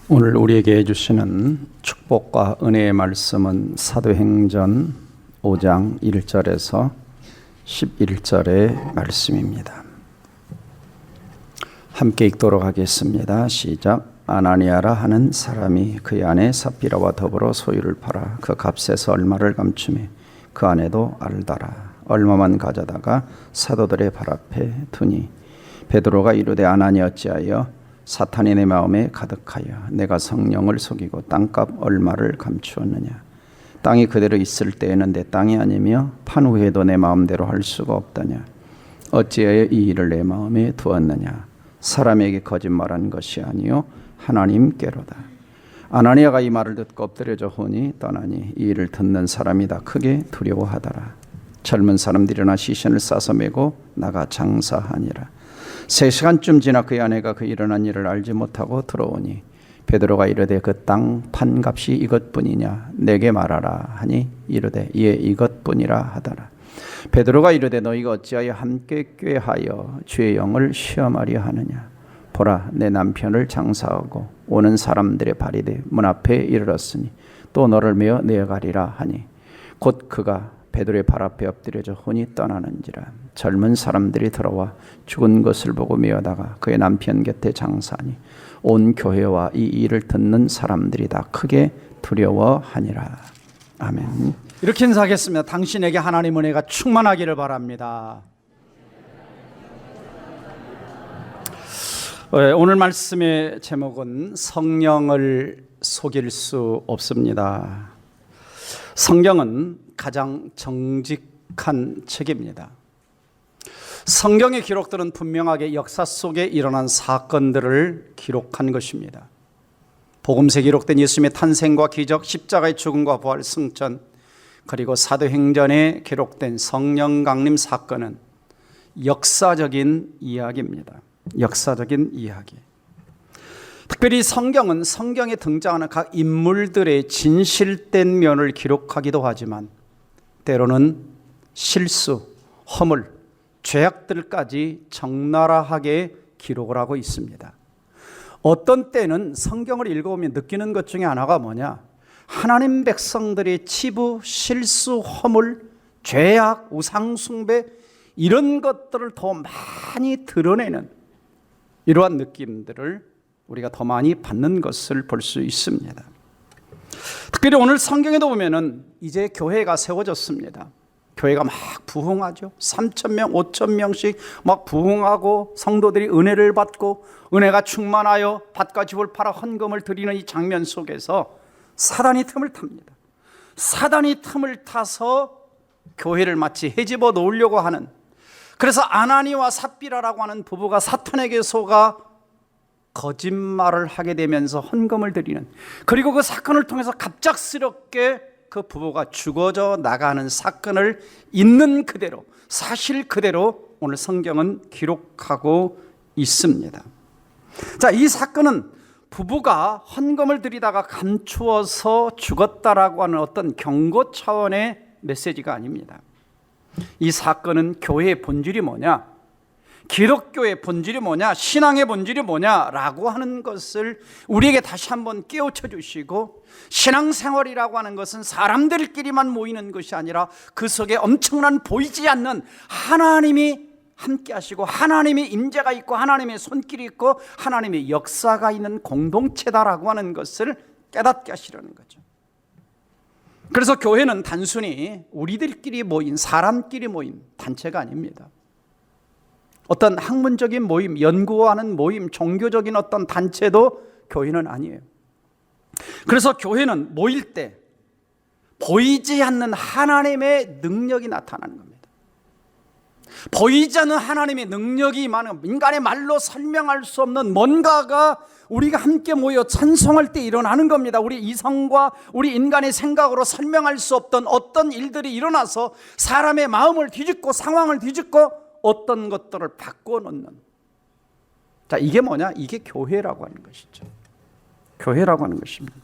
오늘 우리에게 해주시는 축복과 은혜의 말씀은 사도행전 5장 1절에서 11절의 말씀입니다. 함께 읽도록 하겠습니다. 시작. 아나니아라 하는 사람이 그의 아내 삽비라와 더불어 소유를 팔아 그 값에서 얼마를 감추매 그 아내도 알더라. 얼마만 가져다가 사도들의 발 앞에 두니 베드로가 이르되 아나니 어찌하여 사탄이 내 마음에 가득하여 내가 성령을 속이고 땅값 얼마를 감추었느냐. 땅이 그대로 있을 때에는 내 땅이 아니며 판 후에도 내 마음대로 할 수가 없더냐. 어찌하여 이 일을 내 마음에 두었느냐. 사람에게 거짓말한 것이 아니요 하나님께로다. 아나니아가 이 말을 듣고 엎드려져 혼이 떠나니 이 일을 듣는 사람이 다 크게 두려워하더라. 젊은 사람들이 일어나 시신을 싸서 메고 나가 장사하니라. 3시간쯤 지나 그의 아내가 그 일어난 일을 알지 못하고 들어오니 베드로가 이르되 그 땅 판값이 이것뿐이냐 내게 말하라 하니 이르되 예 이것뿐이라 하더라. 베드로가 이르되 너희가 어찌하여 함께 꾀하여 주의 영을 시험하려 하느냐. 보라 내 남편을 장사하고 오는 사람들의 발이 돼 문 앞에 이르렀으니 또 너를 메어 내어가리라 하니 곧 그가 베드로의 발 앞에 엎드려져 혼이 떠나는지라. 젊은 사람들이 들어와 죽은 것을 보고 메어다가 그의 남편 곁에 장사하니 온 교회와 이 일을 듣는 사람들이 다 크게 두려워하니라. 아멘. 이렇게 인사하겠습니다. 당신에게 하나님 은혜가 충만하기를 바랍니다. 오늘 말씀의 제목은 성령을 속일 수 없습니다. 성경은 가장 정직한 책입니다. 성경의 기록들은 분명하게 역사 속에 일어난 사건들을 기록한 것입니다. 복음서에 기록된 예수님의 탄생과 기적, 십자가의 죽음과 부활, 승천, 그리고 사도행전에 기록된 성령 강림 사건은 역사적인 이야기입니다. 역사적인 이야기. 특별히 성경은 성경에 등장하는 각 인물들의 진실된 면을 기록하기도 하지만 때로는 실수, 허물, 죄악들까지 적나라하게 기록을 하고 있습니다. 어떤 때는 성경을 읽어보면 느끼는 것 중에 하나가 뭐냐? 하나님 백성들의 치부, 실수, 허물, 죄악, 우상숭배 이런 것들을 더 많이 드러내는 이러한 느낌들을 우리가 더 많이 받는 것을 볼 수 있습니다. 특별히 오늘 성경에도 보면은 이제 교회가 세워졌습니다. 교회가 막 부흥하죠. 3,000명, 5,000명씩 막 부흥하고 성도들이 은혜를 받고 은혜가 충만하여 밭과 집을 팔아 헌금을 드리는 이 장면 속에서 사단이 틈을 탑니다. 사단이 틈을 타서 교회를 마치 헤집어 놓으려고 하는, 그래서 아나니와 삽비라라고 하는 부부가 사탄에게 속아 거짓말을 하게 되면서 헌금을 드리는, 그리고 그 사건을 통해서 갑작스럽게 그 부부가 죽어져 나가는 사건을 있는 그대로, 사실 그대로 오늘 성경은 기록하고 있습니다. 자, 이 사건은 부부가 헌금을 드리다가 감추어서 죽었다라고 하는 어떤 경고 차원의 메시지가 아닙니다. 이 사건은 교회의 본질이 뭐냐? 기독교의 본질이 뭐냐? 신앙의 본질이 뭐냐라고 하는 것을 우리에게 다시 한번 깨우쳐 주시고, 신앙생활이라고 하는 것은 사람들끼리만 모이는 것이 아니라 그 속에 엄청난 보이지 않는 하나님이 함께 하시고 하나님의 임재가 있고 하나님의 손길이 있고 하나님의 역사가 있는 공동체다라고 하는 것을 깨닫게 하시려는 거죠. 그래서 교회는 단순히 우리들끼리 모인, 사람끼리 모인 단체가 아닙니다. 어떤 학문적인 모임, 연구하는 모임, 종교적인 어떤 단체도 교회는 아니에요. 그래서 교회는 모일 때 보이지 않는 하나님의 능력이 나타나는 겁니다. 보이지 않는 하나님의 능력이 많은, 인간의 말로 설명할 수 없는 뭔가가 우리가 함께 모여 찬송할 때 일어나는 겁니다. 우리 이성과 우리 인간의 생각으로 설명할 수 없던 어떤 일들이 일어나서 사람의 마음을 뒤집고 상황을 뒤집고 어떤 것들을 바꿔놓는, 자, 이게 뭐냐? 이게 교회라고 하는 것이죠. 교회라고 하는 것입니다.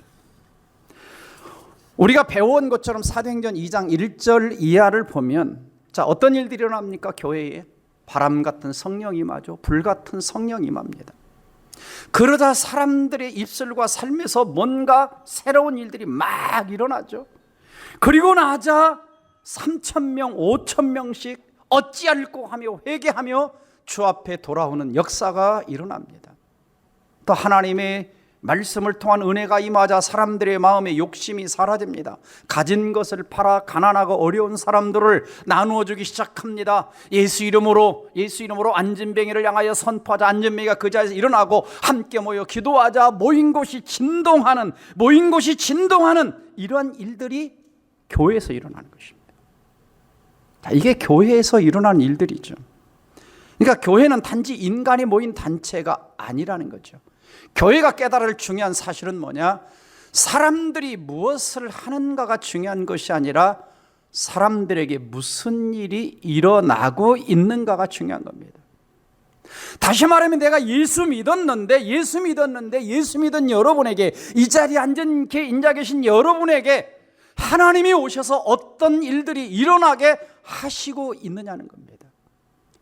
우리가 배워온 것처럼 사도행전 2장 1절 이하를 보면, 자, 어떤 일들이 일어납니까? 교회에 바람 같은 성령이 임하죠. 불 같은 성령이 임합니다. 그러자 사람들의 입술과 삶에서 뭔가 새로운 일들이 막 일어나죠. 그리고 나자 3,000명, 5,000명씩 어찌할꼬 하며 회개하며 주 앞에 돌아오는 역사가 일어납니다. 또 하나님의 말씀을 통한 은혜가 임하자 사람들의 마음에 욕심이 사라집니다. 가진 것을 팔아 가난하고 어려운 사람들을 나누어 주기 시작합니다. 예수 이름으로 안진뱅이를 향하여 선포하자. 안진뱅이가 그 자리에서 일어나고 함께 모여 기도하자. 모인 곳이 진동하는 이러한 일들이 교회에서 일어나는 것입니다. 자, 이게 교회에서 일어나는 일들이죠. 그러니까 교회는 단지 인간이 모인 단체가 아니라는 거죠. 교회가 깨달을 중요한 사실은 뭐냐? 사람들이 무엇을 하는가가 중요한 것이 아니라 사람들에게 무슨 일이 일어나고 있는가가 중요한 겁니다. 다시 말하면 내가 예수 믿었는데 예수 믿은 여러분에게, 이 자리에 앉아 계신 여러분에게 하나님이 오셔서 어떤 일들이 일어나게 하시고 있느냐는 겁니다.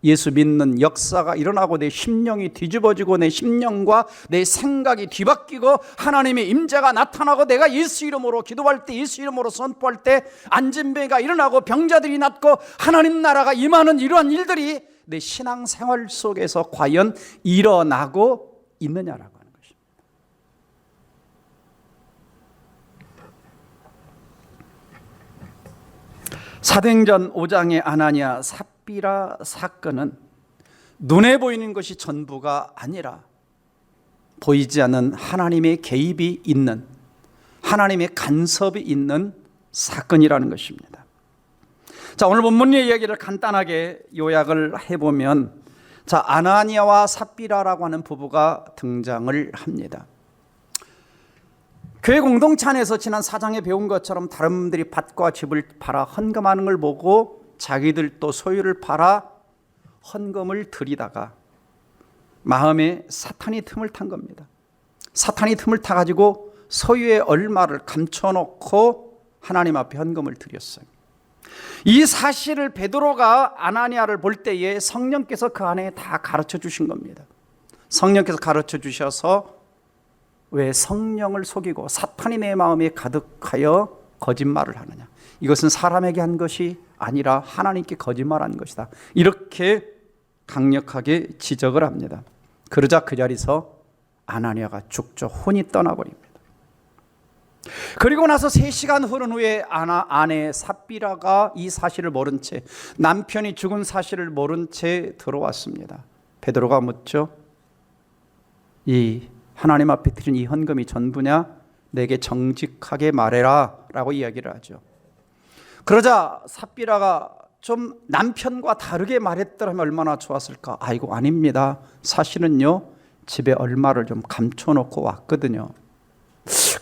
예수 믿는 역사가 일어나고 내 심령이 뒤집어지고 내 심령과 내 생각이 뒤바뀌고 하나님의 임재가 나타나고 내가 예수 이름으로 기도할 때, 예수 이름으로 선포할 때 안진뱅이가 일어나고 병자들이 낫고 하나님 나라가 임하는 이러한 일들이 내 신앙생활 속에서 과연 일어나고 있느냐라고 하는 것입니다. 사도행전 5장의 아나니아 삽비라 사건은 눈에 보이는 것이 전부가 아니라 보이지 않는 하나님의 개입이 있는, 하나님의 간섭이 있는 사건이라는 것입니다. 자, 오늘 본문의 이야기를 간단하게 요약을 해보면, 자, 아나니아와 삽비라라고 하는 부부가 등장을 합니다. 교회 공동체 안에서 지난 4장에 배운 것처럼 다른 분들이 밭과 집을 팔아 헌금하는 걸 보고 자기들도 소유를 팔아 헌금을 드리다가 마음에 사탄이 틈을 탄 겁니다. 사탄이 틈을 타가지고 소유의 얼마를 감춰놓고 하나님 앞에 헌금을 드렸어요. 이 사실을 베드로가 아나니아를 볼 때에 성령께서 그 안에 다 가르쳐 주신 겁니다. 성령께서 가르쳐 주셔서 왜 성령을 속이고 사탄이 내 마음에 가득하여 거짓말을 하느냐, 이것은 사람에게 한 것이 아니라 하나님께 거짓말한 것이다, 이렇게 강력하게 지적을 합니다. 그러자 그 자리에서 아나니아가 죽죠. 혼이 떠나버립니다. 그리고 나서 3시간 흐른 후에 아내 삽비라가 이 사실을 모른 채, 남편이 죽은 사실을 모른 채 들어왔습니다. 베드로가 묻죠. 이 하나님 앞에 드린 이 헌금이 전부냐? 내게 정직하게 말해라 라고 이야기를 하죠. 그러자 삽비라가 좀 남편과 다르게 말했더라면 얼마나 좋았을까? 아이고, 아닙니다. 사실은요, 집에 얼마를 좀 감춰놓고 왔거든요.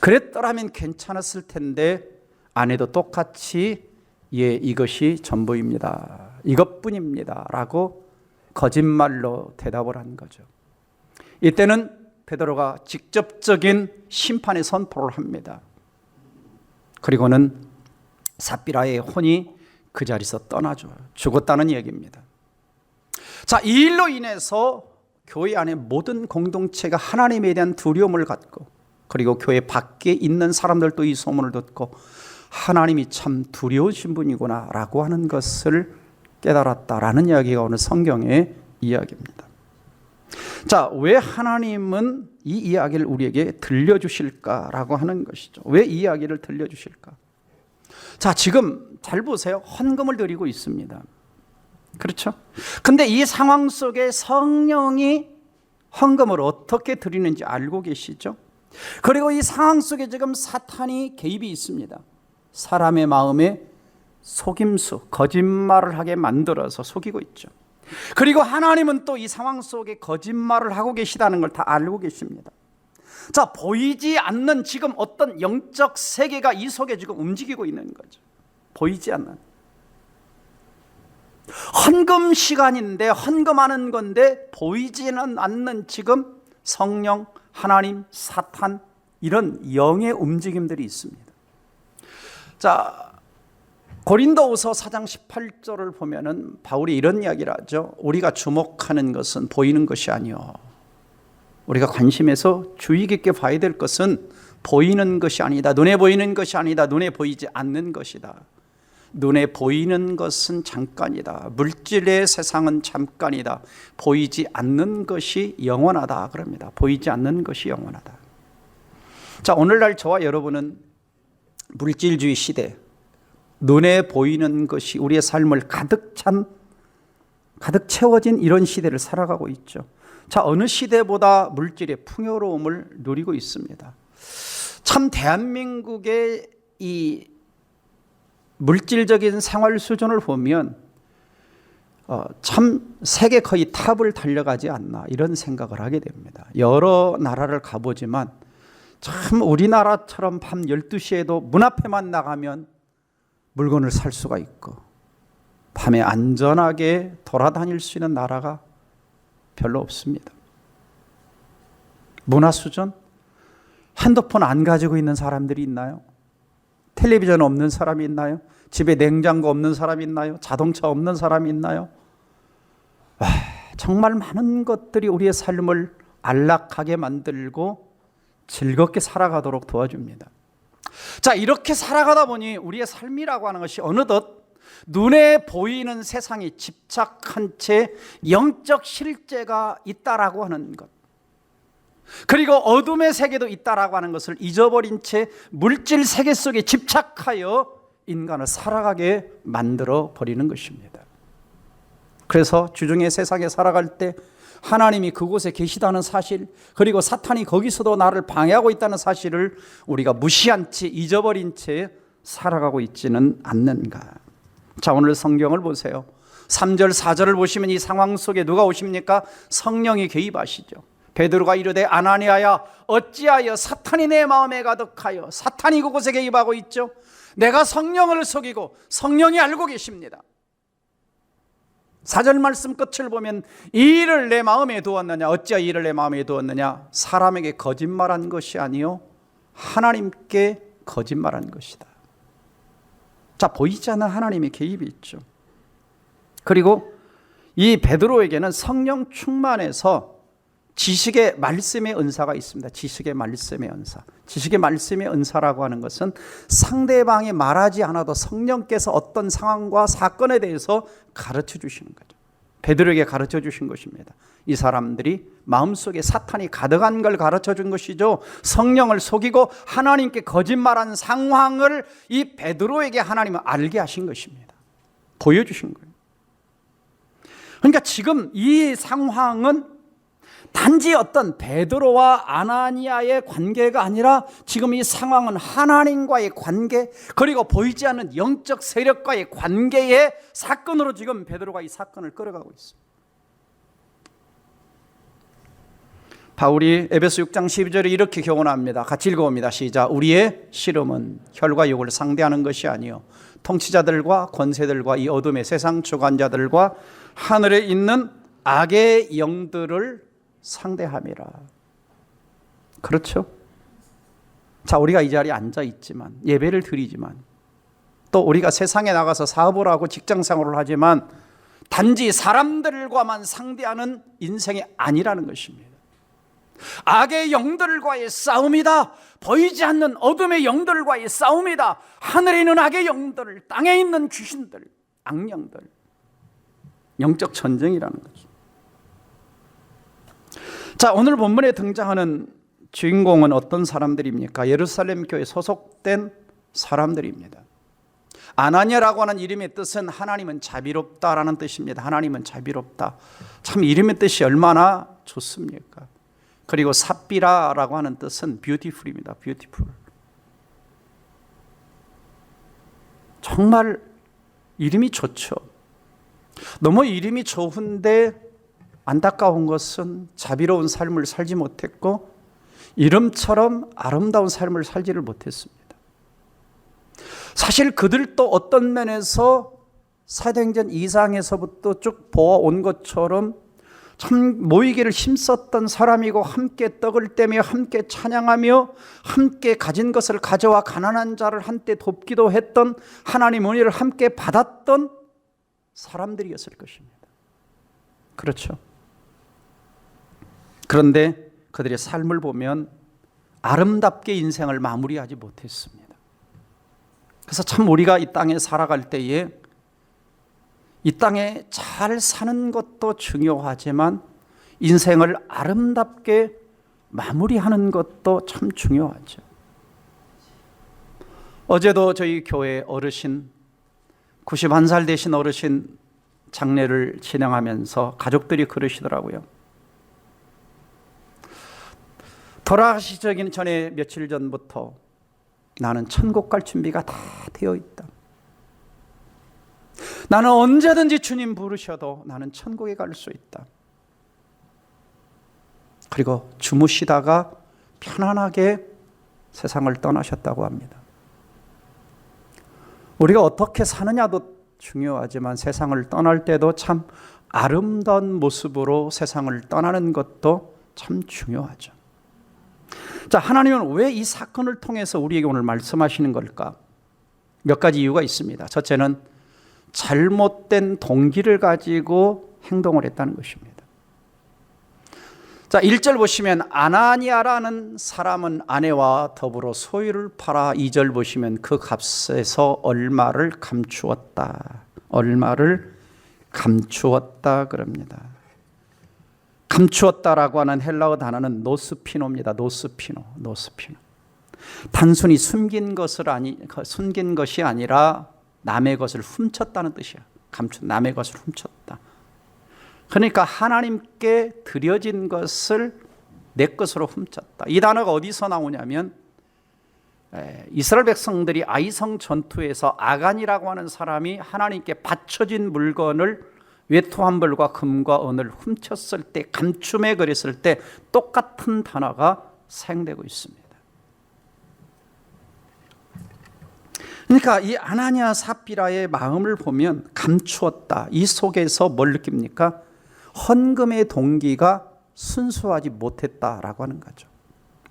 그랬더라면 괜찮았을 텐데 아내도 똑같이 예, 이것이 전부입니다, 이것뿐입니다 라고 거짓말로 대답을 한 거죠. 이때는 베드로가 직접적인 심판의 선포를 합니다. 그리고는 삽비라의 혼이 그 자리에서 떠나죠. 죽었다는 얘기입니다. 자, 이 일로 인해서 교회 안에 모든 공동체가 하나님에 대한 두려움을 갖고, 그리고 교회 밖에 있는 사람들도 이 소문을 듣고 하나님이 참 두려우신 분이구나 라고 하는 것을 깨달았다라는 이야기가 오늘 성경의 이야기입니다. 자, 왜 하나님은 이 이야기를 우리에게 들려주실까라고 하는 것이죠. 왜 이 이야기를 들려주실까? 자, 지금 잘 보세요. 헌금을 드리고 있습니다. 그렇죠? 근데 이 상황 속에 성령이 헌금을 어떻게 드리는지 알고 계시죠? 그리고 이 상황 속에 지금 사탄이 개입이 있습니다. 사람의 마음에 속임수, 거짓말을 하게 만들어서 속이고 있죠. 그리고 하나님은 또 이 상황 속에 거짓말을 하고 계시다는 걸 다 알고 계십니다. 자, 보이지 않는 지금 어떤 영적 세계가 이 속에 지금 움직이고 있는 거죠. 보이지 않는. 헌금 시간인데 헌금하는 건데 보이지는 않는 지금 성령, 하나님, 사탄, 이런 영의 움직임들이 있습니다. 자, 고린도후서 4장 18절을 보면은 바울이 이런 이야기를 하죠. 우리가 주목하는 것은 보이는 것이 아니요, 우리가 관심에서 주의 깊게 봐야 될 것은 보이는 것이 아니다. 눈에 보이는 것이 아니다. 눈에 보이지 않는 것이다. 눈에 보이는 것은 잠깐이다. 물질의 세상은 잠깐이다. 보이지 않는 것이 영원하다. 그럽니다. 보이지 않는 것이 영원하다. 자, 오늘날 저와 여러분은 물질주의 시대, 눈에 보이는 것이 우리의 삶을 가득 채워진 이런 시대를 살아가고 있죠. 자, 어느 시대보다 물질의 풍요로움을 누리고 있습니다. 참 대한민국의 이 물질적인 생활 수준을 보면 참 세계 거의 탑을 달려가지 않나 이런 생각을 하게 됩니다. 여러 나라를 가보지만 참 우리나라처럼 밤 12시에도 문 앞에만 나가면 물건을 살 수가 있고 밤에 안전하게 돌아다닐 수 있는 나라가 별로 없습니다. 문화 수준? 핸드폰 안 가지고 있는 사람들이 있나요? 텔레비전 없는 사람이 있나요? 집에 냉장고 없는 사람이 있나요? 자동차 없는 사람이 있나요? 정말 많은 것들이 우리의 삶을 안락하게 만들고 즐겁게 살아가도록 도와줍니다. 자, 이렇게 살아가다 보니 우리의 삶이라고 하는 것이 어느덧 눈에 보이는 세상에 집착한 채 영적 실제가 있다라고 하는 것, 그리고 어둠의 세계도 있다라고 하는 것을 잊어버린 채 물질 세계 속에 집착하여 인간을 살아가게 만들어 버리는 것입니다. 그래서 주중의 세상에 살아갈 때 하나님이 그곳에 계시다는 사실, 그리고 사탄이 거기서도 나를 방해하고 있다는 사실을 우리가 무시한 채 잊어버린 채 살아가고 있지는 않는가. 자, 오늘 성경을 보세요. 3절 4절을 보시면 이 상황 속에 누가 오십니까? 성령이 개입하시죠. 베드로가 이르되 아나니아야 어찌하여 사탄이 내 마음에 가득하여. 사탄이 그곳에 개입하고 있죠. 내가 성령을 속이고 성령이 알고 계십니다. 4절 말씀 끝을 보면 이 일을 내 마음에 두었느냐, 어찌하여 이 일을 내 마음에 두었느냐, 사람에게 거짓말한 것이 아니요 하나님께 거짓말한 것이다. 자, 보이지 않는 하나님의 개입이 있죠. 그리고 이 베드로에게는 성령 충만해서 지식의 말씀의 은사가 있습니다. 지식의 말씀의 은사. 지식의 말씀의 은사라고 하는 것은 상대방이 말하지 않아도 성령께서 어떤 상황과 사건에 대해서 가르쳐 주시는 거죠. 베드로에게 가르쳐 주신 것입니다. 이 사람들이 마음속에 사탄이 가득한 걸 가르쳐 준 것이죠. 성령을 속이고 하나님께 거짓말한 상황을 이 베드로에게 하나님은 알게 하신 것입니다. 보여주신 거예요. 그러니까 지금 이 상황은 단지 어떤 베드로와 아나니아의 관계가 아니라 지금 이 상황은 하나님과의 관계, 그리고 보이지 않는 영적 세력과의 관계의 사건으로 지금 베드로가 이 사건을 끌어가고 있습니다. 바울이 에베소 6장 12절에 이렇게 교훈합니다. 같이 읽어봅니다. 시작. 우리의 씨름은 혈과 육을 상대하는 것이 아니요 통치자들과 권세들과 이 어둠의 세상 주관자들과 하늘에 있는 악의 영들을 상대함이라. 그렇죠? 자, 우리가 이 자리에 앉아 있지만, 예배를 드리지만, 또 우리가 세상에 나가서 사업을 하고 직장생활을 하지만 단지 사람들과만 상대하는 인생이 아니라는 것입니다. 악의 영들과의 싸움이다. 보이지 않는 어둠의 영들과의 싸움이다. 하늘에 있는 악의 영들, 땅에 있는 귀신들, 악령들, 영적 전쟁이라는 거죠. 자, 오늘 본문에 등장하는 주인공은 어떤 사람들입니까? 예루살렘 교회에 소속된 사람들입니다. 아나니아라고 하는 이름의 뜻은 하나님은 자비롭다라는 뜻입니다. 하나님은 자비롭다. 참 이름의 뜻이 얼마나 좋습니까? 그리고 삽비라라고 하는 뜻은 beautiful입니다. beautiful. 정말 이름이 좋죠. 너무 이름이 좋은데 안타까운 것은 자비로운 삶을 살지 못했고 이름처럼 아름다운 삶을 살지를 못했습니다. 사실 그들도 어떤 면에서 사도행전 2장에서부터 쭉 보아온 것처럼 참 모이기를 힘썼던 사람이고 함께 떡을 떼며 함께 찬양하며 함께 가진 것을 가져와 가난한 자를 한때 돕기도 했던 하나님 은혜를 함께 받았던 사람들이었을 것입니다. 그렇죠? 그런데 그들의 삶을 보면 아름답게 인생을 마무리하지 못했습니다. 그래서 참 우리가 이 땅에 살아갈 때에 이 땅에 잘 사는 것도 중요하지만 인생을 아름답게 마무리하는 것도 참 중요하죠. 어제도 저희 교회 어르신 91살 되신 어르신 장례를 진행하면서 가족들이 그러시더라고요. 돌아가시기 전에 며칠 전부터 나는 천국 갈 준비가 다 되어 있다. 나는 언제든지 주님 부르셔도 나는 천국에 갈 수 있다. 그리고 주무시다가 편안하게 세상을 떠나셨다고 합니다. 우리가 어떻게 사느냐도 중요하지만 세상을 떠날 때도 참 아름다운 모습으로 세상을 떠나는 것도 참 중요하죠. 자, 하나님은 왜 이 사건을 통해서 우리에게 오늘 말씀하시는 걸까? 몇 가지 이유가 있습니다. 첫째는 잘못된 동기를 가지고 행동을 했다는 것입니다. 자, 1절 보시면 아나니아라는 사람은 아내와 더불어 소유를 팔아 2절 보시면 그 값에서 얼마를 감추었다. 얼마를 감추었다 그럽니다. 감추었다라고 하는 헬라어 단어는 노스피노입니다. 노스피노. 단순히 숨긴 것이 아니라 남의 것을 훔쳤다는 뜻이야. 남의 것을 훔쳤다. 그러니까 하나님께 드려진 것을 내 것으로 훔쳤다. 이 단어가 어디서 나오냐면 이스라엘 백성들이 아이성 전투에서 아간이라고 하는 사람이 하나님께 바쳐진 물건을 외투한벌과 금과 은을 훔쳤을 때, 감춤에 그랬을 때 똑같은 단어가 사용되고 있습니다. 그러니까 이 아나니아 삽비라의 마음을 보면 감추었다. 이 속에서 뭘 느낍니까? 헌금의 동기가 순수하지 못했다라고 하는 거죠.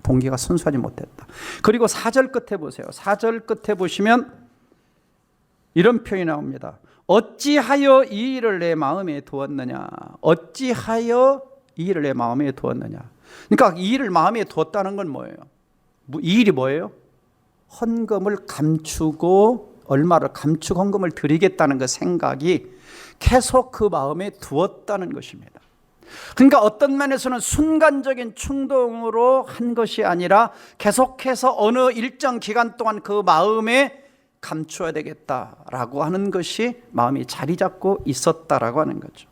동기가 순수하지 못했다. 그리고 4절 끝에 보세요. 4절 끝에 보시면 이런 표현이 나옵니다. 어찌하여 이 일을 내 마음에 두었느냐? 어찌하여 이 일을 내 마음에 두었느냐? 그러니까 이 일을 마음에 두었다는 건 뭐예요? 이 일이 뭐예요? 헌금을 감추고 얼마를 감추고 헌금을 드리겠다는 그 생각이 계속 그 마음에 두었다는 것입니다. 그러니까 어떤 면에서는 순간적인 충동으로 한 것이 아니라 계속해서 어느 일정 기간 동안 그 마음에 감추어야 되겠다라고 하는 것이 마음이 자리 잡고 있었다라고 하는 거죠.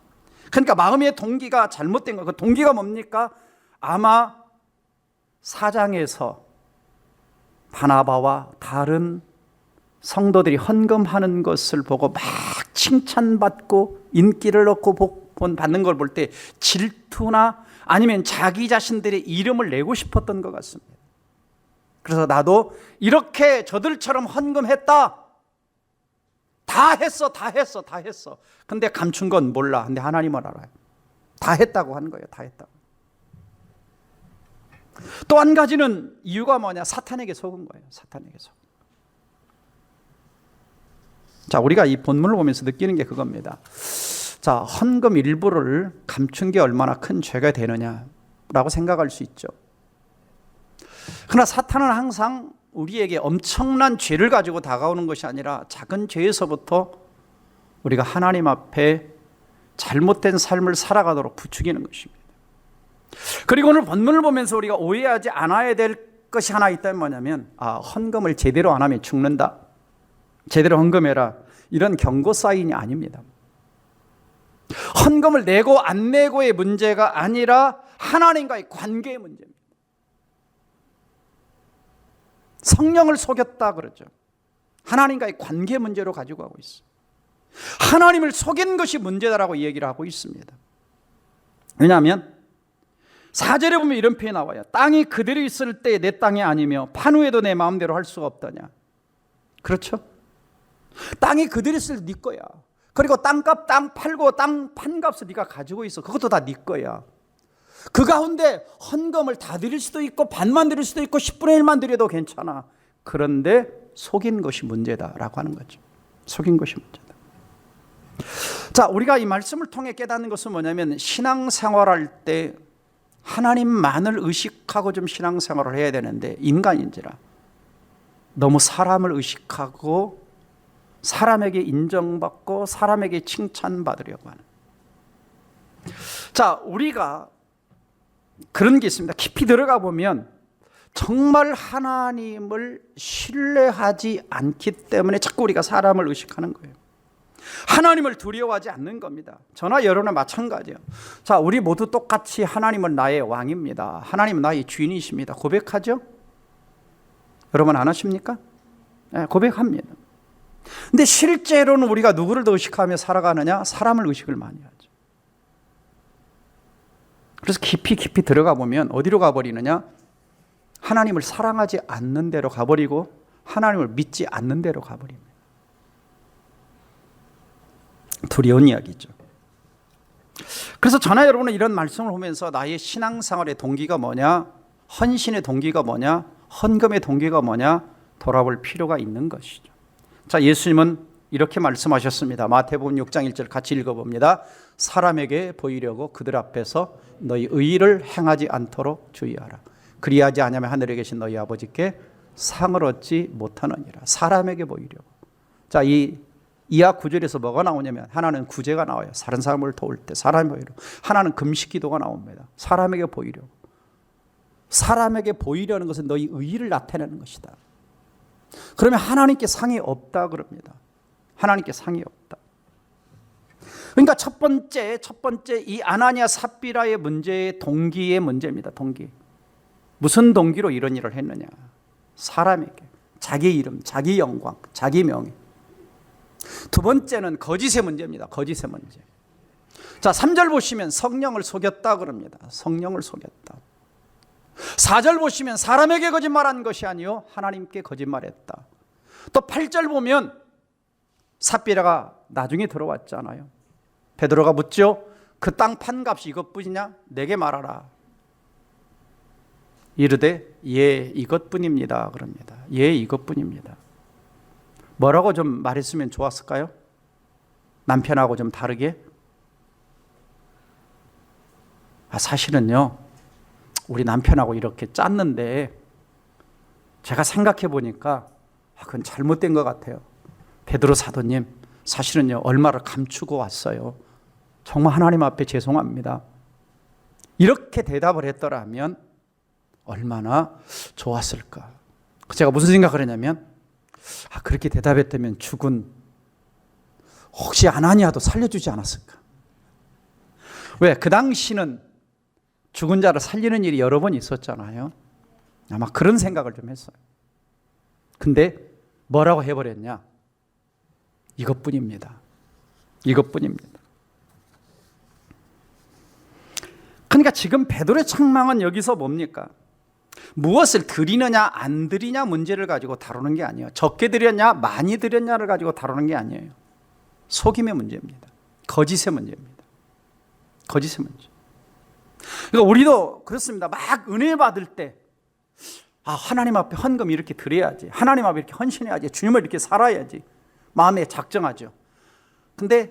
그러니까 마음의 동기가 잘못된 거. 그 동기가 뭡니까? 아마 사장에서 바나바와 다른 성도들이 헌금하는 것을 보고 막 칭찬받고 인기를 얻고 받는 걸 볼 때 질투나 아니면 자기 자신들의 이름을 내고 싶었던 것 같습니다. 그래서 나도 이렇게 저들처럼 헌금했다. 다 했어. 근데 감춘 건 몰라. 근데 하나님은 알아요. 다 했다고 하는 거예요. 다 했다고. 또 한 가지는 이유가 뭐냐? 사탄에게 속은 거예요. 사탄에게 속. 자, 우리가 이 본문을 보면서 느끼는 게 그겁니다. 자, 헌금 일부를 감춘 게 얼마나 큰 죄가 되느냐라고 생각할 수 있죠. 그러나 사탄은 항상 우리에게 엄청난 죄를 가지고 다가오는 것이 아니라 작은 죄에서부터 우리가 하나님 앞에 잘못된 삶을 살아가도록 부추기는 것입니다. 그리고 오늘 본문을 보면서 우리가 오해하지 않아야 될 것이 하나 있다면 뭐냐면 헌금을 제대로 안 하면 죽는다. 제대로 헌금해라. 이런 경고 사인이 아닙니다. 헌금을 내고 안 내고의 문제가 아니라 하나님과의 관계의 문제입니다. 성령을 속였다 그러죠. 하나님과의 관계 문제로 가지고 가고 있어요. 하나님을 속인 것이 문제다라고 얘기를 하고 있습니다. 왜냐하면 4절에 보면 이런 표현이 나와요. 땅이 그대로 있을 때 내 땅이 아니며 판 후에도 내 마음대로 할 수가 없더냐. 그렇죠? 땅이 그대로 있을 때 네 거야. 그리고 땅값 땅 팔고 땅 판값을 네가 가지고 있어. 그것도 다 네 거야. 그 가운데 헌금을 다 드릴 수도 있고 반만 드릴 수도 있고 10분의 1만 드려도 괜찮아. 그런데 속인 것이 문제다라고 하는 거죠. 속인 것이 문제다. 자, 우리가 이 말씀을 통해 깨닫는 것은 뭐냐면 신앙생활할 때 하나님만을 의식하고 좀 신앙생활을 해야 되는데 인간인지라 너무 사람을 의식하고 사람에게 인정받고 사람에게 칭찬받으려고 하는. 자, 우리가 그런 게 있습니다. 깊이 들어가 보면 정말 하나님을 신뢰하지 않기 때문에 자꾸 우리가 사람을 의식하는 거예요. 하나님을 두려워하지 않는 겁니다. 저나 여러분은 마찬가지예요. 자, 우리 모두 똑같이 하나님은 나의 왕입니다. 하나님은 나의 주인이십니다. 고백하죠? 여러분 안 하십니까? 네, 고백합니다. 근데 실제로는 우리가 누구를 더 의식하며 살아가느냐? 사람을 의식을 많이 하죠. 그래서 깊이 들어가 보면 어디로 가버리느냐? 하나님을 사랑하지 않는 데로 가버리고 하나님을 믿지 않는 데로 가버립니다. 두려운 이야기죠. 그래서 저나 여러분은 이런 말씀을 보면서 나의 신앙생활의 동기가 뭐냐? 헌신의 동기가 뭐냐? 헌금의 동기가 뭐냐? 돌아볼 필요가 있는 것이죠. 자, 예수님은 이렇게 말씀하셨습니다. 마태복음 6장 1절 같이 읽어봅니다. 사람에게 보이려고 그들 앞에서 너희 의를 행하지 않도록 주의하라. 그리하지 않으면 하늘에 계신 너희 아버지께 상을 얻지 못하느니라. 사람에게 보이려고. 자, 이 이하 9절에서 뭐가 나오냐면 하나는 구제가 나와요. 다른 사람을 도울 때 사람이 보이려고. 하나는 금식 기도가 나옵니다. 사람에게 보이려고. 사람에게 보이려는 것은 너희 의를 나타내는 것이다. 그러면 하나님께 상이 없다 그럽니다. 하나님께 상이 없다. 그러니까 첫 번째 이 아나니아 삽비라의 문제의 동기의 문제입니다. 동기. 무슨 동기로 이런 일을 했느냐? 사람에게 자기 이름, 자기 영광, 자기 명예. 두 번째는 거짓의 문제입니다. 거짓의 문제. 자, 3절 보시면 성령을 속였다 그럽니다. 성령을 속였다. 4절 보시면 사람에게 거짓말한 것이 아니요 하나님께 거짓말했다. 또 8절 보면 삽비라가 나중에 들어왔잖아요. 베드로가 묻죠. 그 땅 판값이 이것뿐이냐? 내게 말하라. 이르되 예 이것뿐입니다 그럽니다. 예 이것뿐입니다. 뭐라고 좀 말했으면 좋았을까요? 남편하고 좀 다르게? 사실은요 우리 남편하고 이렇게 짰는데 제가 생각해 보니까 그건 잘못된 것 같아요. 베드로 사도님 사실은요 얼마를 감추고 왔어요. 정말 하나님 앞에 죄송합니다. 이렇게 대답을 했더라면 얼마나 좋았을까. 제가 무슨 생각을 했냐면 그렇게 대답했다면 죽은 혹시 아나니아도 살려주지 않았을까. 왜? 그 당시는 죽은 자를 살리는 일이 여러 번 있었잖아요. 아마 그런 생각을 좀 했어요. 근데 뭐라고 해버렸냐? 이것뿐입니다. 이것뿐입니다. 그러니까 지금 베드로의 책망은 여기서 뭡니까? 무엇을 드리느냐 안 드리냐 문제를 가지고 다루는 게 아니에요. 적게 드렸냐 많이 드렸냐를 가지고 다루는 게 아니에요. 속임의 문제입니다. 거짓의 문제입니다. 거짓의 문제. 그러니까 우리도 그렇습니다. 막 은혜 받을 때 하나님 앞에 헌금 이렇게 드려야지, 하나님 앞에 이렇게 헌신해야지, 주님을 이렇게 살아야지 마음에 작정하죠. 근데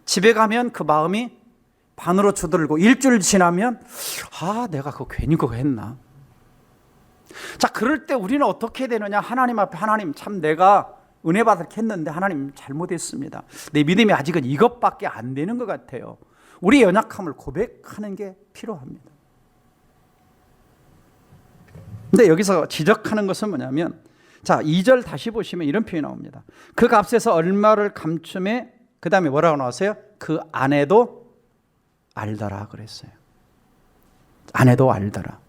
집에 가면 그 마음이 반으로 주들고 일주일 지나면 내가 그거 괜히 그거 했나. 자, 그럴 때 우리는 어떻게 되느냐? 하나님 앞에 하나님 참 내가 은혜 받게 했는데 하나님 잘못했습니다. 내 믿음이 아직은 이것밖에 안 되는 것 같아요. 우리의 연약함을 고백하는 게 필요합니다. 근데 여기서 지적하는 것은 뭐냐면 자 2절 다시 보시면 이런 표현이 나옵니다. 그 값에서 얼마를 감춤해 그 다음에 뭐라고 나왔어요? 그 아내도 알더라 그랬어요. 아내도 알더라.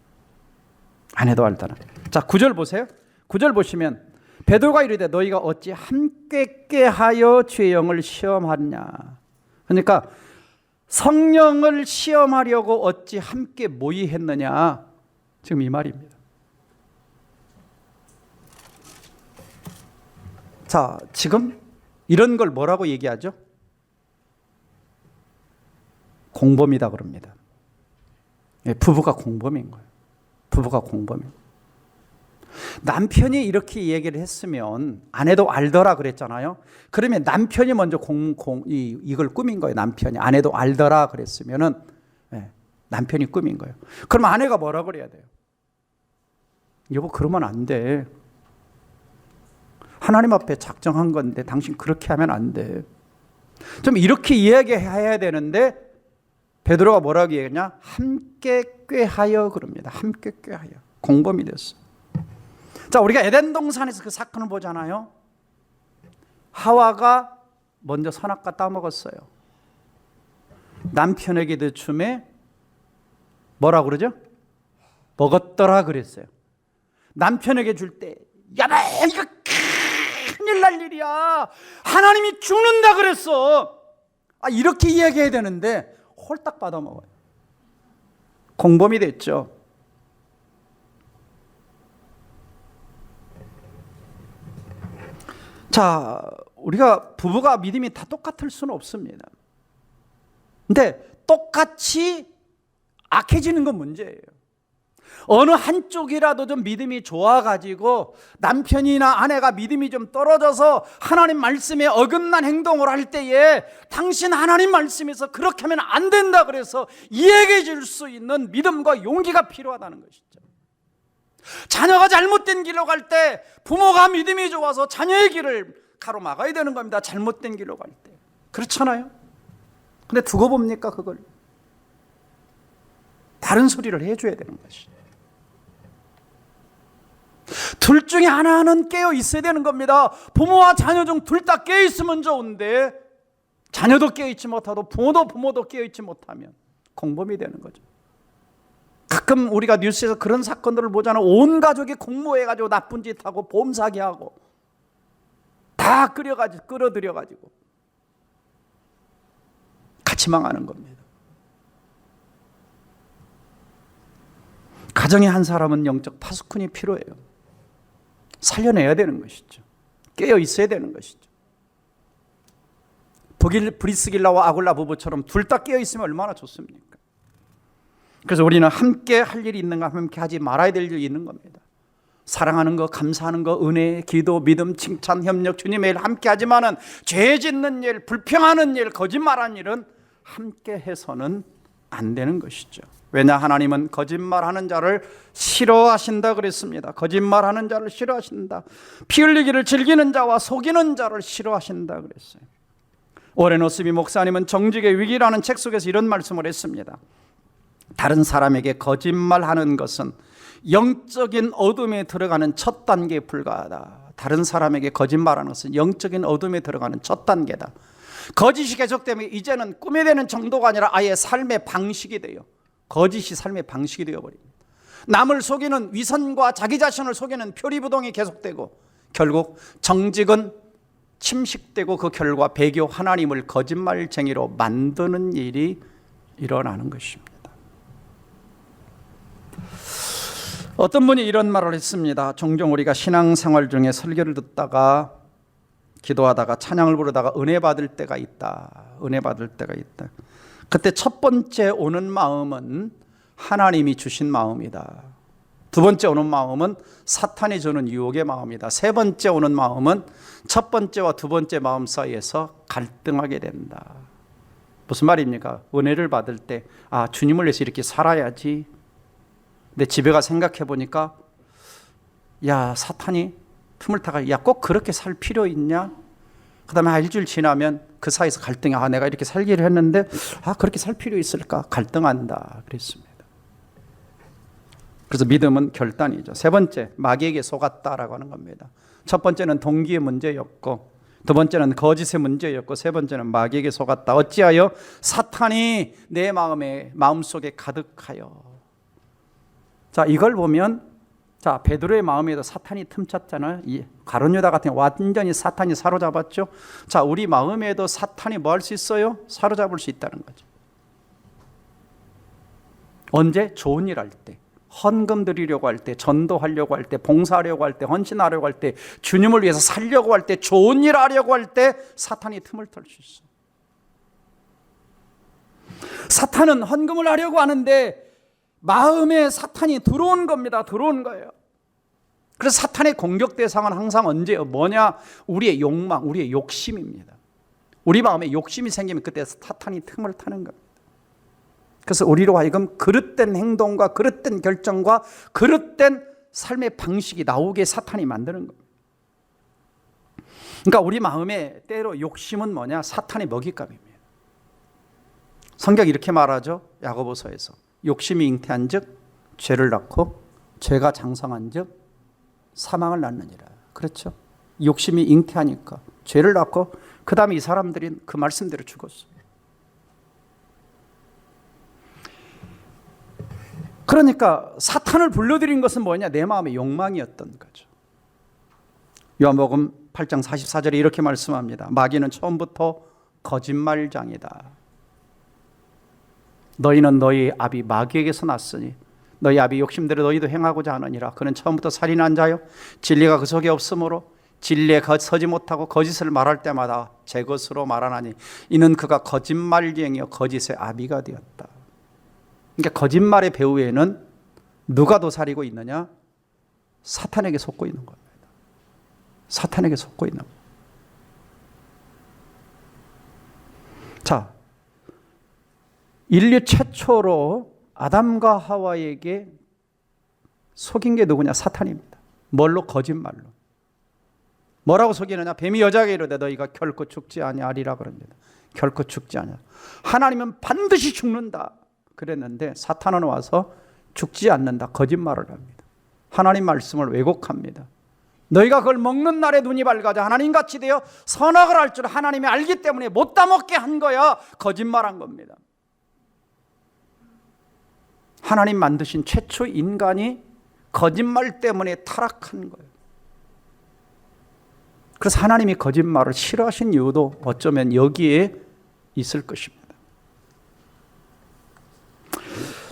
아내도 알더라. 자 9절 보세요. 9절 보시면 베드로가 이르되 너희가 어찌 함께 꾀하여 주의 영을 시험하느냐. 그러니까 성령을 시험하려고 어찌 함께 모의했느냐. 지금 이 말입니다. 자, 지금 이런 걸 뭐라고 얘기하죠? 공범이다 그럽니다. 부부가 공범인 거예요. 부부가 공범이에요. 남편이 이렇게 얘기를 했으면 아내도 알더라 그랬잖아요. 그러면 남편이 먼저 이걸 꾸민 거예요. 남편이 아내도 알더라 그랬으면은 남편이 꾸민 거예요. 그럼 아내가 뭐라 그래야 돼요? 여보, 그러면 안 돼. 하나님 앞에 작정한 건데 당신 그렇게 하면 안 돼. 좀 이렇게 이야기해야 되는데 베드로가 뭐라고 얘기했냐? 함께 꾀하여 그럽니다. 함께 꾀하여. 공범이 됐어. 자, 우리가 에덴 동산에서 그 사건을 보잖아요. 하와가 먼저 선악과 따먹었어요. 남편에게 늦춤에 뭐라고 그러죠? 먹었더라 그랬어요. 남편에게 줄 때 야마 이거 큰일 날 일이야. 하나님이 죽는다 그랬어. 이렇게 이야기해야 되는데 홀딱 받아먹어요. 공범이 됐죠. 자, 우리가 부부가 믿음이 다 똑같을 수는 없습니다. 근데 똑같이 악해지는 건 문제예요. 어느 한쪽이라도 좀 믿음이 좋아가지고 남편이나 아내가 믿음이 좀 떨어져서 하나님 말씀에 어긋난 행동을 할 때에 당신 하나님 말씀에서 그렇게 하면 안 된다 그래서 이야기해 줄 수 있는 믿음과 용기가 필요하다는 것이죠. 자녀가 잘못된 길로 갈 때 부모가 믿음이 좋아서 자녀의 길을 가로막아야 되는 겁니다. 잘못된 길로 갈 때. 그렇잖아요. 근데 두고 봅니까 그걸? 다른 소리를 해줘야 되는 것이죠. 둘 중에 하나는 깨어 있어야 되는 겁니다. 부모와 자녀 중 둘 다 깨어 있으면 좋은데 자녀도 깨어 있지 못하고 부모도 깨어 있지 못하면 공범이 되는 거죠. 가끔 우리가 뉴스에서 그런 사건들을 보잖아요. 온 가족이 공모해가지고 나쁜 짓 하고 보험 사기하고 다 끌어들여가지고 같이 망하는 겁니다. 가정의 한 사람은 영적 파수꾼이 필요해요. 살려내야 되는 것이죠. 깨어 있어야 되는 것이죠. 브리스길라와 아굴라 부부처럼 둘 다 깨어 있으면 얼마나 좋습니까? 그래서 우리는 함께 할 일이 있는가, 함께 하지 말아야 될 일이 있는 겁니다. 사랑하는 거, 감사하는 거, 은혜, 기도, 믿음, 칭찬, 협력, 주님의 일 함께 하지만은 죄 짓는 일, 불평하는 일, 거짓말하는 일은 함께 해서는 안 되는 것이죠. 왜냐, 하나님은 거짓말하는 자를 싫어하신다 그랬습니다. 거짓말하는 자를 싫어하신다. 피 흘리기를 즐기는 자와 속이는 자를 싫어하신다 그랬어요. 오렌 오스비 목사님은 정직의 위기라는 책 속에서 이런 말씀을 했습니다. 다른 사람에게 거짓말하는 것은 영적인 어둠에 들어가는 첫 단계에 불과하다. 다른 사람에게 거짓말하는 것은 영적인 어둠에 들어가는 첫 단계다. 거짓이 계속되면 이제는 꿈에 대는 정도가 아니라 아예 삶의 방식이 돼요. 거짓이 삶의 방식이 되어버립니다. 남을 속이는 위선과 자기 자신을 속이는 표리부동이 계속되고 결국 정직은 침식되고 그 결과 배교 하나님을 거짓말쟁이로 만드는 일이 일어나는 것입니다. 어떤 분이 이런 말을 했습니다. 종종 우리가 신앙생활 중에 설교를 듣다가 기도하다가 찬양을 부르다가 은혜 받을 때가 있다. 은혜 받을 때가 있다. 그때 첫 번째 오는 마음은 하나님이 주신 마음이다. 두 번째 오는 마음은 사탄이 주는 유혹의 마음이다. 세 번째 오는 마음은 첫 번째와 두 번째 마음 사이에서 갈등하게 된다. 무슨 말입니까? 은혜를 받을 때 주님을 위해서 이렇게 살아야지. 근데 집에 가 생각해 보니까 사탄이 틈을 타가 꼭 그렇게 살 필요 있냐? 그 다음에 일주일 지나면 그 사이에서 갈등이 내가 이렇게 살기를 했는데 그렇게 살 필요 있을까? 갈등한다 그랬습니다. 그래서 믿음은 결단이죠. 세 번째, 마귀에게 속았다라고 하는 겁니다. 첫 번째는 동기의 문제였고 두 번째는 거짓의 문제였고 세 번째는 마귀에게 속았다. 어찌하여 사탄이 내 마음속에 가득하여. 자, 이걸 보면 베드로의 마음에도 사탄이 틈찼잖아요. 가룟 유다 같은 완전히 사탄이 사로잡았죠. 자, 우리 마음에도 사탄이 뭐 할 수 있어요? 사로잡을 수 있다는 거죠. 언제? 좋은 일 할 때, 헌금 드리려고 할 때, 전도하려고 할 때, 봉사하려고 할 때, 헌신하려고 할 때, 주님을 위해서 살려고 할 때, 좋은 일 하려고 할 때 사탄이 틈을 털 수 있어. 사탄은 헌금을 하려고 하는데 마음에 사탄이 들어온 겁니다. 들어온 거예요. 그래서 사탄의 공격 대상은 항상 언제요? 뭐냐? 우리의 욕망, 우리의 욕심입니다. 우리 마음에 욕심이 생기면 그때 사탄이 틈을 타는 겁니다. 그래서 우리로 하여금 그릇된 행동과 그릇된 결정과 그릇된 삶의 방식이 나오게 사탄이 만드는 겁니다. 그러니까 우리 마음에 때로 욕심은 뭐냐? 사탄의 먹잇감입니다. 성경이 이렇게 말하죠. 야고보서에서 욕심이 잉태한즉 죄를 낳고 죄가 장성한즉 사망을 낳느니라. 그렇죠? 욕심이 잉태하니까 죄를 낳고 그 다음에 이 사람들이 그 말씀대로 죽었어요. 그러니까 사탄을 불러들인 것은 뭐냐? 내 마음의 욕망이었던 거죠. 요한복음 8장 44절에 이렇게 말씀합니다. 마귀는 처음부터 거짓말장이다. 너희는 너희 아비 마귀에게서 났으니 너희 아비 욕심대로 너희도 행하고자 하느니라. 그는 처음부터 살인한 자요 진리가 그 속에 없으므로 진리에 서지 못하고 거짓을 말할 때마다 제 것으로 말하나니 이는 그가 거짓말쟁이요 거짓의 아비가 되었다. 그러니까 거짓말의 배후에는 누가 도사리고 있느냐? 사탄에게 속고 있는 겁니다. 사탄에게 속고 있는 겁니다. 자, 인류 최초로 아담과 하와에게 속인 게 누구냐? 사탄입니다. 뭘로? 거짓말로. 뭐라고 속이느냐? 뱀이 여자에게 이르되 너희가 결코 죽지 아니하리라 그럽니다. 결코 죽지 아니하. 하나님은 반드시 죽는다 그랬는데 사탄은 와서 죽지 않는다 거짓말을 합니다. 하나님 말씀을 왜곡합니다. 너희가 그걸 먹는 날에 눈이 밝아져 하나님같이 되어 선악을 알 줄 하나님이 알기 때문에 못 따먹게 한 거야. 거짓말한 겁니다. 하나님 만드신 최초 인간이 거짓말 때문에 타락한 거예요. 그래서 하나님이 거짓말을 싫어하신 이유도 어쩌면 여기에 있을 것입니다.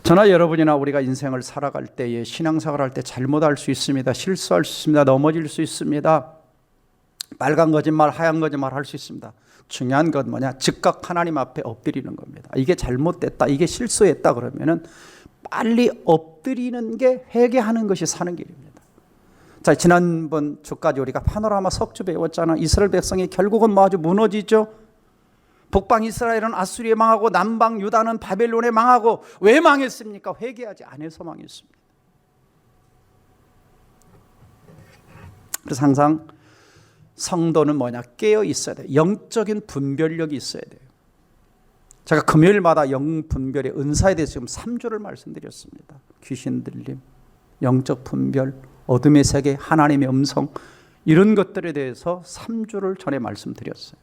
저나 여러분이나 우리가 인생을 살아갈 때에 신앙생활을 할 때 잘못할 수 있습니다. 실수할 수 있습니다. 넘어질 수 있습니다. 빨간 거짓말, 하얀 거짓말 할 수 있습니다. 중요한 건 뭐냐? 즉각 하나님 앞에 엎드리는 겁니다. 이게 잘못됐다, 이게 실수했다 그러면은 빨리 엎드리는 게 회개하는 것이 사는 길입니다. 자, 지난번 주까지 우리가 파노라마 석주 배웠잖아. 이스라엘 백성이 결국은 뭐 아주 무너지죠. 북방 이스라엘은 아수리에 망하고 남방 유다는 바벨론에 망하고 왜 망했습니까? 회개하지 않아서 망했습니다. 그래서 항상 성도는 뭐냐? 깨어 있어야 돼요. 영적인 분별력이 있어야 돼요. 제가 금요일마다 영분별의 은사에 대해서 지금 3주를 말씀드렸습니다. 귀신 들림, 영적 분별, 어둠의 세계, 하나님의 음성, 이런 것들에 대해서 3주를 전에 말씀드렸어요.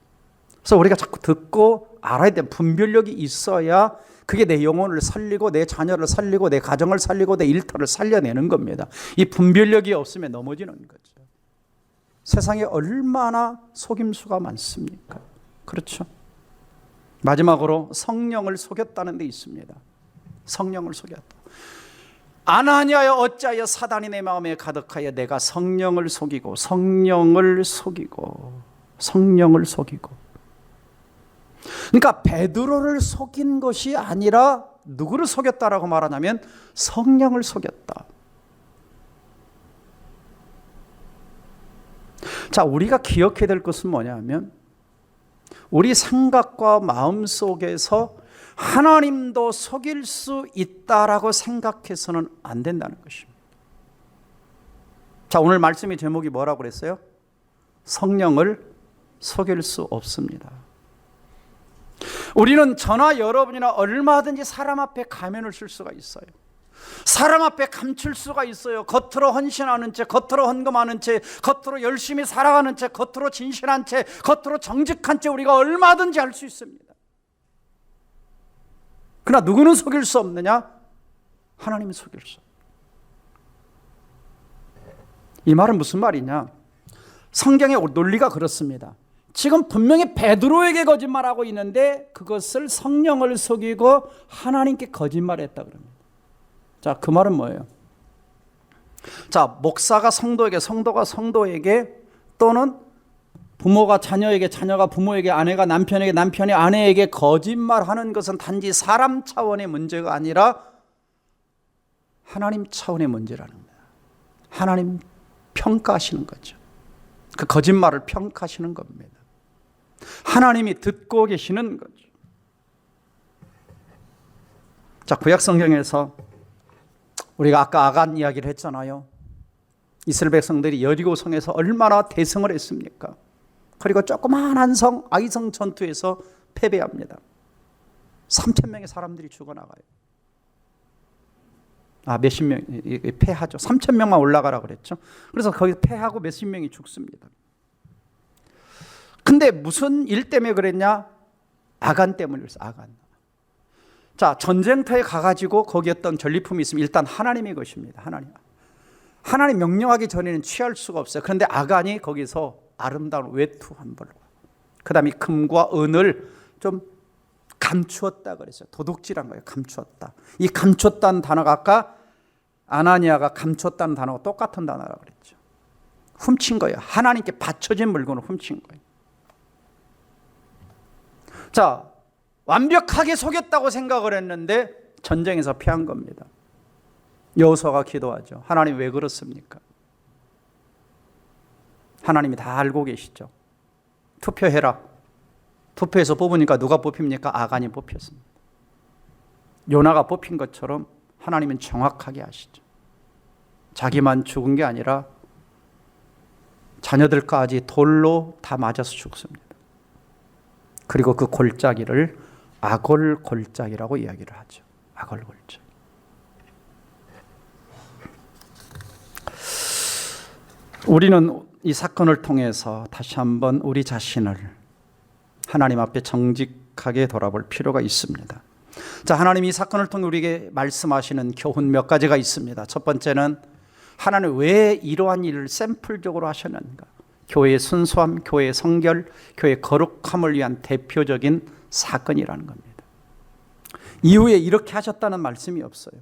그래서 우리가 자꾸 듣고 알아야 돼. 분별력이 있어야 그게 내 영혼을 살리고 내 자녀를 살리고 내 가정을 살리고 내 일터를 살려내는 겁니다. 이 분별력이 없으면 넘어지는 거죠. 세상에 얼마나 속임수가 많습니까? 그렇죠? 마지막으로 성령을 속였다는 데 있습니다. 성령을 속였다. 아나니아여 어찌하여 사단이 내 마음에 가득하여 내가 성령을 속이고 그러니까 베드로를 속인 것이 아니라 누구를 속였다라고 말하냐면 성령을 속였다. 자, 우리가 기억해야 될 것은 뭐냐면 우리 생각과 마음 속에서 하나님도 속일 수 있다라고 생각해서는 안 된다는 것입니다. 자, 오늘 말씀의 제목이 뭐라고 그랬어요? 성령을 속일 수 없습니다. 우리는 저나 여러분이나 얼마든지 사람 앞에 가면을 쓸 수가 있어요. 사람 앞에 감출 수가 있어요. 겉으로 헌신하는 채, 겉으로 헌금하는 채, 겉으로 열심히 살아가는 채, 겉으로 진실한 채, 겉으로 정직한 채 우리가 얼마든지 할 수 있습니다. 그러나 누구는 속일 수 없느냐? 하나님은 속일 수 없다. 이 말은 무슨 말이냐? 성경의 논리가 그렇습니다. 지금 분명히 베드로에게 거짓말하고 있는데 그것을 성령을 속이고 하나님께 거짓말했다 그럽니다. 자, 그 말은 뭐예요? 자, 목사가 성도에게, 성도가 성도에게, 또는 부모가 자녀에게, 자녀가 부모에게, 아내가 남편에게, 남편이 아내에게 거짓말하는 것은 단지 사람 차원의 문제가 아니라 하나님 차원의 문제라는 거예요. 하나님 평가하시는 거죠. 그 거짓말을 평가하시는 겁니다. 하나님이 듣고 계시는 거죠. 자, 구약 성경에서 우리가 아까 아간 이야기를 했잖아요. 이스라엘 백성들이 여리고 성에서 얼마나 대성을 했습니까? 그리고 조그마한 성 아이성 전투에서 패배합니다. 3,000명의 사람들이 죽어나가요. 몇십 명 패하죠. 3,000명만 올라가라 그랬죠. 그래서 거기 패하고 몇십 명이 죽습니다. 근데 무슨 일 때문에 그랬냐? 아간 때문에 그랬어요. 아간. 자, 전쟁터에 가가지고 거기 어떤 전리품이 있으면 일단 하나님의 것입니다. 하나님 명령하기 전에는 취할 수가 없어요. 그런데 아간이 거기서 아름다운 외투 한 벌, 그 다음에 금과 은을 좀 감추었다 그랬어요. 도둑질한 거예요. 감추었다. 이 감췄다는 단어가 아까 아나니아가 감췄다는 단어가 똑같은 단어라고 그랬죠. 훔친 거예요. 하나님께 바쳐진 물건을 훔친 거예요. 자, 완벽하게 속였다고 생각을 했는데 전쟁에서 패한 겁니다. 여호수아가 기도하죠. 하나님 왜 그렇습니까? 하나님이 다 알고 계시죠. 투표해라. 투표해서 뽑으니까 누가 뽑힙니까? 아간이 뽑혔습니다. 요나가 뽑힌 것처럼 하나님은 정확하게 아시죠. 자기만 죽은 게 아니라 자녀들까지 돌로 다 맞아서 죽습니다. 그리고 그 골짜기를 아골 골짜기라고 이야기를 하죠. 아골 골짜기. 우리는 이 사건을 통해서 다시 한번 우리 자신을 하나님 앞에 정직하게 돌아볼 필요가 있습니다. 자, 하나님이 이 사건을 통해 우리에게 말씀하시는 교훈 몇 가지가 있습니다. 첫 번째는 하나님 왜 이러한 일을 샘플적으로 하셨는가? 교회의 순수함, 교회의 성결, 교회의 거룩함을 위한 대표적인 사건이라는 겁니다. 이후에 이렇게 하셨다는 말씀이 없어요.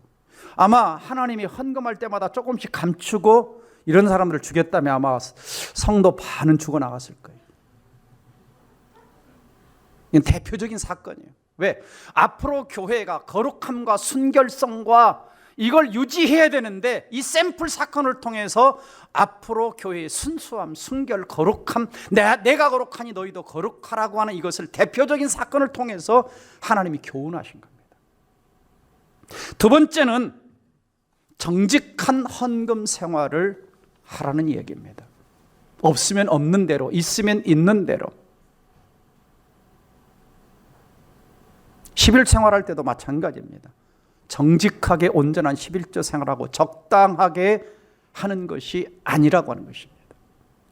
아마 하나님이 헌금할 때마다 조금씩 감추고 이런 사람들을 죽였다면 아마 성도 반은 죽어나갔을 거예요. 이건 대표적인 사건이에요. 왜? 앞으로 교회가 거룩함과 순결성과 이걸 유지해야 되는데 이 샘플 사건을 통해서 앞으로 교회의 순수함, 순결, 거룩함, 내가 거룩하니 너희도 거룩하라고 하는 이것을 대표적인 사건을 통해서 하나님이 교훈하신 겁니다. 두 번째는 정직한 헌금 생활을 하라는 얘기입니다. 없으면 없는 대로, 있으면 있는 대로. 11 생활할 때도 마찬가지입니다. 정직하게 온전한 11조 생활하고 적당하게 하는 것이 아니라고 하는 것입니다.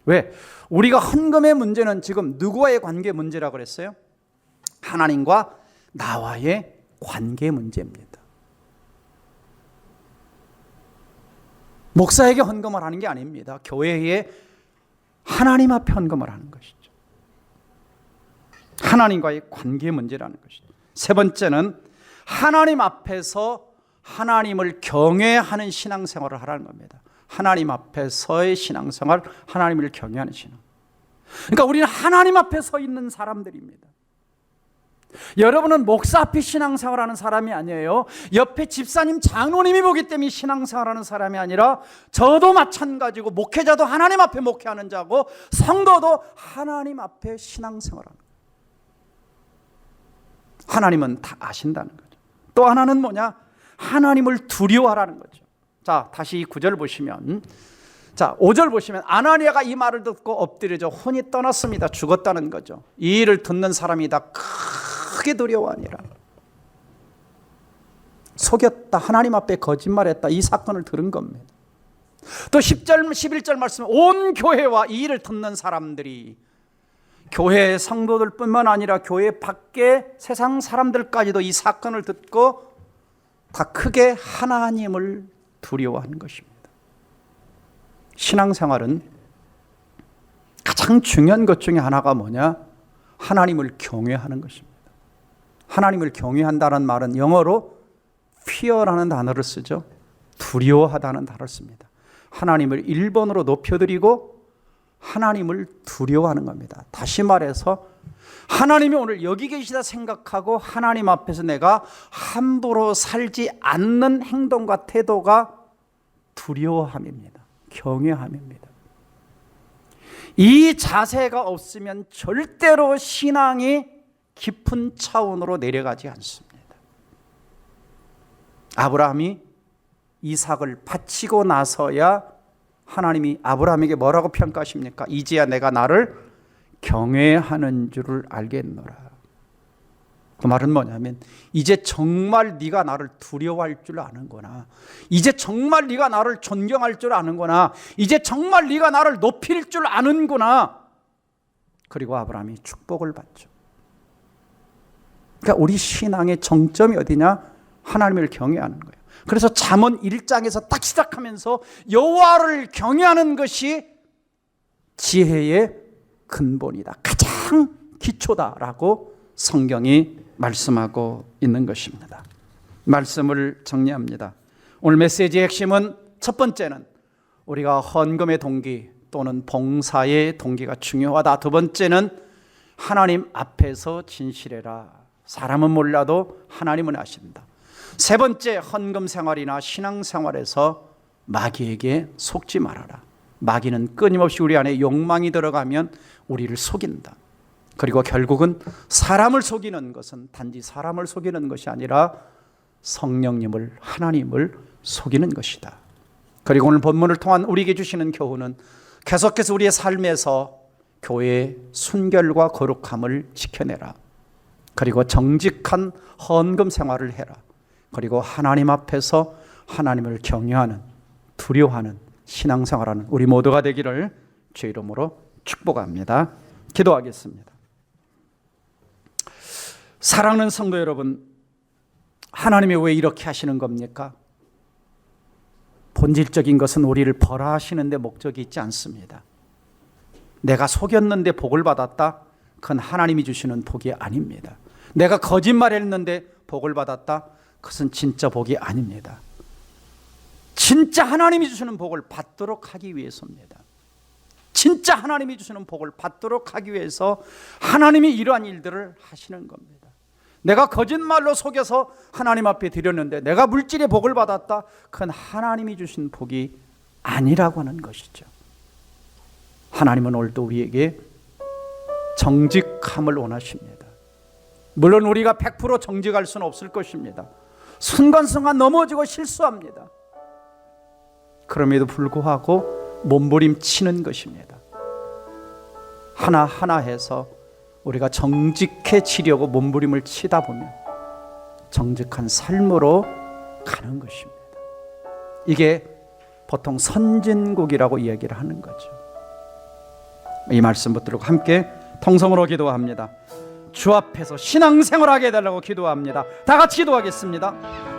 왜? 우리가 헌금의 문제는 지금 누구와의 관계 문제라고 그랬어요? 하나님과 나와의 관계 문제입니다. 목사에게 헌금을 하는 게 아닙니다. 교회에 하나님 앞에 헌금을 하는 것이죠. 하나님과의 관계 문제라는 것이죠. 세 번째는 하나님 앞에서 하나님을 경외하는 신앙생활을 하라는 겁니다. 하나님 앞에서의 신앙생활, 하나님을 경외하는 신앙. 그러니까 우리는 하나님 앞에 서 있는 사람들입니다. 여러분은 목사 앞에 신앙생활하는 사람이 아니에요. 옆에 집사님, 장로님이 보기 때문에 신앙생활하는 사람이 아니라 저도 마찬가지고 목회자도 하나님 앞에 목회하는 자고 성도도 하나님 앞에 신앙생활하는 거예요. 하나님은 다 아신다는 거죠. 또 하나는 뭐냐? 하나님을 두려워하라는 거죠. 자, 다시 이 9절 보시면, 자, 5절 보시면 아나니아가 이 말을 듣고 엎드려져 혼이 떠났습니다. 죽었다는 거죠. 이 일을 듣는 사람이 다 크게 두려워하니라. 속였다, 하나님 앞에 거짓말했다, 이 사건을 들은 겁니다. 또 10절, 11절 말씀, 온 교회와 이 일을 듣는 사람들이, 교회 성도들뿐만 아니라 교회 밖에 세상 사람들까지도 이 사건을 듣고 다 크게 하나님을 두려워하는 것입니다. 신앙생활은 가장 중요한 것 중에 하나가 뭐냐? 하나님을 경외하는 것입니다. 하나님을 경외한다는 말은 영어로 fear라는 단어를 쓰죠. 두려워하다는 단어를 씁니다. 하나님을 1번으로 높여드리고 하나님을 두려워하는 겁니다. 다시 말해서 하나님이 오늘 여기 계시다 생각하고 하나님 앞에서 내가 함부로 살지 않는 행동과 태도가 두려워함입니다. 경외함입니다. 이 자세가 없으면 절대로 신앙이 깊은 차원으로 내려가지 않습니다. 아브라함이 이삭을 바치고 나서야 하나님이 아브라함에게 뭐라고 평가하십니까? 이제야 내가 나를 경외하는 줄을 알겠노라. 그 말은 뭐냐면 이제 정말 네가 나를 두려워할 줄 아는구나. 이제 정말 네가 나를 존경할 줄 아는구나. 이제 정말 네가 나를 높일 줄 아는구나. 그리고 아브라함이 축복을 받죠. 그러니까 우리 신앙의 정점이 어디냐? 하나님을 경외하는 거예요. 그래서 잠언 1장에서 딱 시작하면서 여호와를 경외하는 것이 지혜의 근본이다. 가장 기초다라고 성경이 말씀하고 있는 것입니다. 말씀을 정리합니다. 오늘 메시지의 핵심은 첫 번째는 우리가 헌금의 동기 또는 봉사의 동기가 중요하다. 두 번째는 하나님 앞에서 진실해라. 사람은 몰라도 하나님은 아신다. 세 번째, 헌금 생활이나 신앙 생활에서 마귀에게 속지 말아라. 마귀는 끊임없이 우리 안에 욕망이 들어가면 우리를 속인다. 그리고 결국은 사람을 속이는 것은 단지 사람을 속이는 것이 아니라 성령님을, 하나님을 속이는 것이다. 그리고 오늘 본문을 통한 우리에게 주시는 교훈은 계속해서 우리의 삶에서 교회의 순결과 거룩함을 지켜내라. 그리고 정직한 헌금 생활을 해라. 그리고 하나님 앞에서 하나님을 경외하는, 두려워하는 신앙생활하는 우리 모두가 되기를 주의 이름으로 축복합니다. 기도하겠습니다. 사랑하는 성도 여러분, 하나님이 왜 이렇게 하시는 겁니까? 본질적인 것은 우리를 벌하시는 데 목적이 있지 않습니다. 내가 속였는데 복을 받았다? 그건 하나님이 주시는 복이 아닙니다. 내가 거짓말했는데 복을 받았다? 그것은 진짜 복이 아닙니다. 진짜 하나님이 주시는 복을 받도록 하기 위해서입니다. 진짜 하나님이 주시는 복을 받도록 하기 위해서 하나님이 이러한 일들을 하시는 겁니다. 내가 거짓말로 속여서 하나님 앞에 드렸는데 내가 물질의 복을 받았다? 그건 하나님이 주신 복이 아니라고 하는 것이죠. 하나님은 오늘도 우리에게 정직함을 원하십니다. 물론 우리가 100% 정직할 수는 없을 것입니다. 순간순간 넘어지고 실수합니다. 그럼에도 불구하고 몸부림치는 것입니다. 하나하나 해서 우리가 정직해지려고 몸부림을 치다 보면 정직한 삶으로 가는 것입니다. 이게 보통 선진국이라고 이야기를 하는 거죠. 이 말씀 붙들고 함께 통성으로 기도합니다. 주 앞에서 신앙생활하게 해달라고 기도합니다. 다 같이 기도하겠습니다.